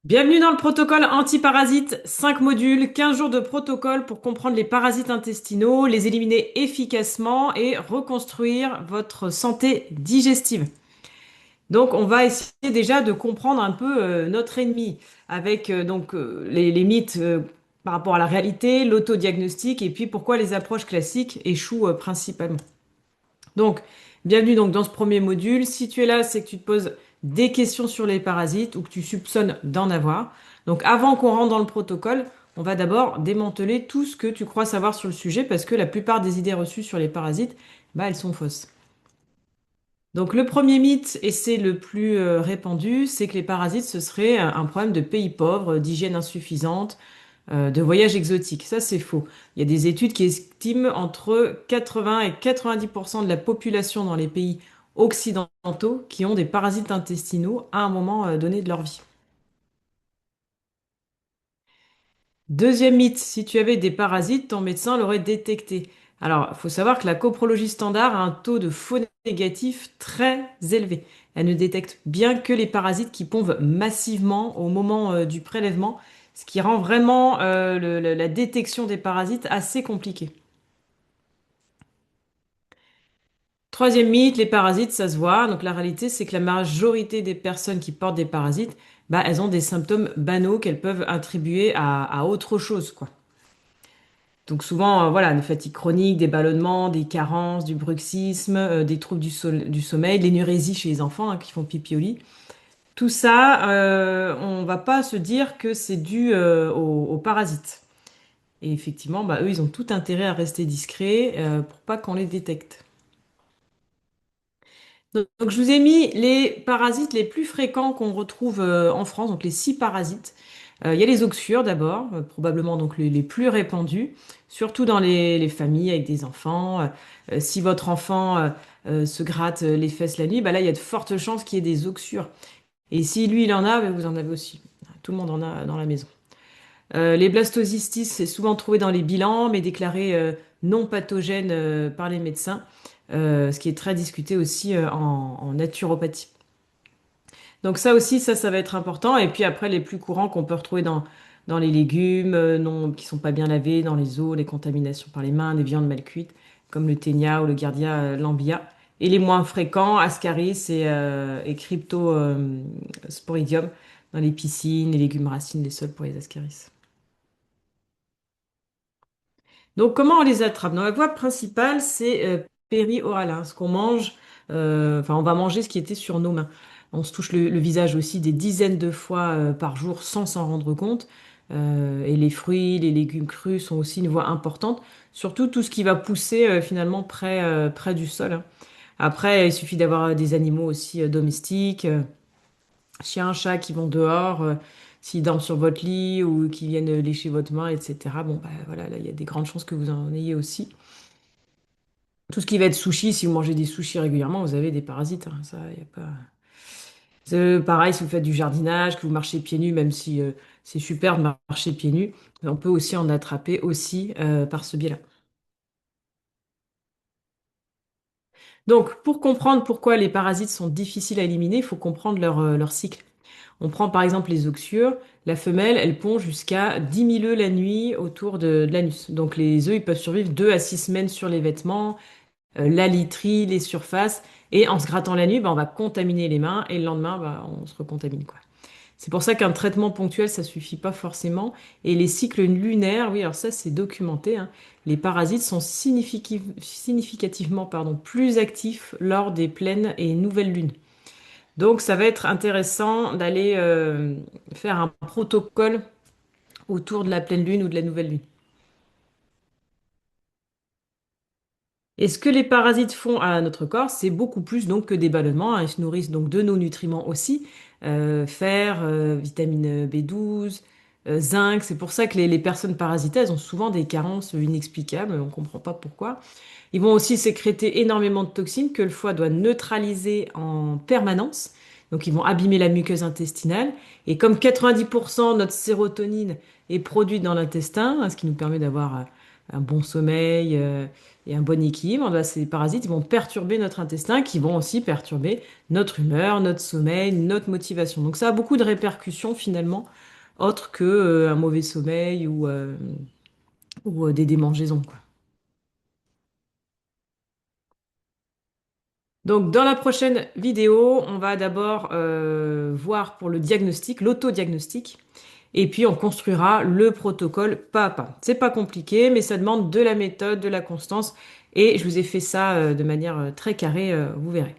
Bienvenue dans le protocole antiparasite, 5 modules, 15 jours de protocole pour comprendre les parasites intestinaux, les éliminer efficacement et reconstruire votre santé digestive. Donc on va essayer déjà de comprendre un peu notre ennemi avec les mythes par rapport à la réalité, l'autodiagnostic et puis pourquoi les approches classiques échouent principalement. Donc, bienvenue donc dans ce premier module. Si tu es là, c'est que tu te poses des questions sur les parasites ou que tu soupçonnes d'en avoir. Donc, avant qu'on rentre dans le protocole, on va d'abord démanteler tout ce que tu crois savoir sur le sujet parce que la plupart des idées reçues sur les parasites, bah, elles sont fausses. Donc, le premier mythe, et c'est le plus répandu, c'est que les parasites, ce serait un problème de pays pauvres, d'hygiène insuffisante, de voyages exotiques. Ça, c'est faux. Il y a des études qui estiment entre 80 et 90% de la population dans les pays occidentaux qui ont des parasites intestinaux à un moment donné de leur vie. Deuxième mythe, si tu avais des parasites, ton médecin l'aurait détecté. Alors, il faut savoir que la coprologie standard a un taux de faux négatif très élevé. Elle ne détecte bien que les parasites qui pompent massivement au moment du prélèvement, ce qui rend vraiment la détection des parasites assez compliquée. Troisième mythe, les parasites, ça se voit. Donc la réalité, c'est que la majorité des personnes qui portent des parasites, bah, elles ont des symptômes banaux qu'elles peuvent attribuer à autre chose, quoi. Donc souvent, voilà, des fatigues chroniques, des ballonnements, des carences, du bruxisme, des troubles du sommeil, de l'énurésie chez les enfants qui font pipi au lit. Tout ça, on va pas se dire que c'est dû aux parasites. Et effectivement, bah, eux, ils ont tout intérêt à rester discrets pour pas qu'on les détecte. Donc, je vous ai mis les parasites les plus fréquents qu'on retrouve en France, donc les 6 parasites. Il y a les oxyures d'abord, probablement donc les plus répandus, surtout dans les familles avec des enfants. Si votre enfant se gratte les fesses la nuit, bah là il y a de fortes chances qu'il y ait des oxyures. Et si lui il en a, bah, vous en avez aussi. Tout le monde en a dans la maison. Les blastocystis, c'est souvent trouvé dans les bilans, mais déclaré non pathogène par les médecins, ce qui est très discuté aussi en naturopathie. Donc ça aussi, ça va être important. Et puis après, les plus courants qu'on peut retrouver dans les légumes non, qui sont pas bien lavés, dans les eaux, les contaminations par les mains, des viandes mal cuites, comme le ténia ou le Giardia lamblia. Et les moins fréquents, Ascaris et Cryptosporidium dans les piscines, les légumes racines, les sols pour les Ascaris. Donc, comment on les attrape? Dans la voie principale, c'est péri-oral, hein, ce qu'on mange. Enfin, on va manger ce qui était sur nos mains. On se touche le visage aussi des dizaines de fois par jour sans s'en rendre compte. Et les fruits, les légumes crus sont aussi une voie importante. Surtout tout ce qui va pousser finalement près du sol, hein. Après, il suffit d'avoir des animaux aussi domestiques, chiens, chats qui vont dehors, s'ils dorment sur votre lit ou qui viennent lécher votre main, etc. Bon, bah voilà, là, il y a des grandes chances que vous en ayez aussi. Tout ce qui va être sushi, si vous mangez des sushis régulièrement, vous avez des parasites, hein. Ça, y a pas... Pareil, si vous faites du jardinage, que vous marchez pieds nus, même si c'est super de marcher pieds nus, on peut aussi en attraper aussi par ce biais-là. Donc, pour comprendre pourquoi les parasites sont difficiles à éliminer, il faut comprendre leur cycle. On prend par exemple les oxyures. La femelle, elle pond jusqu'à 10 000 œufs la nuit autour de l'anus. Donc les œufs, ils peuvent survivre 2 à 6 semaines sur les vêtements, la literie, les surfaces. Et en se grattant la nuit, bah, on va contaminer les mains et le lendemain, bah, on se recontamine, quoi. C'est pour ça qu'un traitement ponctuel, ça suffit pas forcément. Et les cycles lunaires, oui, alors ça, c'est documenté, hein. Les parasites sont significativement, pardon, plus actifs lors des pleines et nouvelles lunes. Donc, ça va être intéressant d'aller faire un protocole autour de la pleine lune ou de la nouvelle lune. Et ce que les parasites font à notre corps, c'est beaucoup plus donc que des ballonnements, hein. Ils se nourrissent donc de nos nutriments aussi, fer, vitamine B12, zinc. C'est pour ça que les personnes parasitées, elles ont souvent des carences inexplicables. On ne comprend pas pourquoi. Ils vont aussi sécréter énormément de toxines que le foie doit neutraliser en permanence. Donc, ils vont abîmer la muqueuse intestinale. Et comme 90% de notre sérotonine est produite dans l'intestin, hein, ce qui nous permet d'avoir un bon sommeil, et un bon équilibre, bah, ces parasites ils vont perturber notre intestin, qui vont aussi perturber notre humeur, notre sommeil, notre motivation. Donc ça a beaucoup de répercussions finalement, autres que un mauvais sommeil ou des démangeaisons, quoi. Donc, dans la prochaine vidéo, on va d'abord voir pour le diagnostic, l'autodiagnostic, et puis on construira le protocole pas à pas. C'est pas compliqué, mais ça demande de la méthode, de la constance, et je vous ai fait ça de manière très carrée, vous verrez.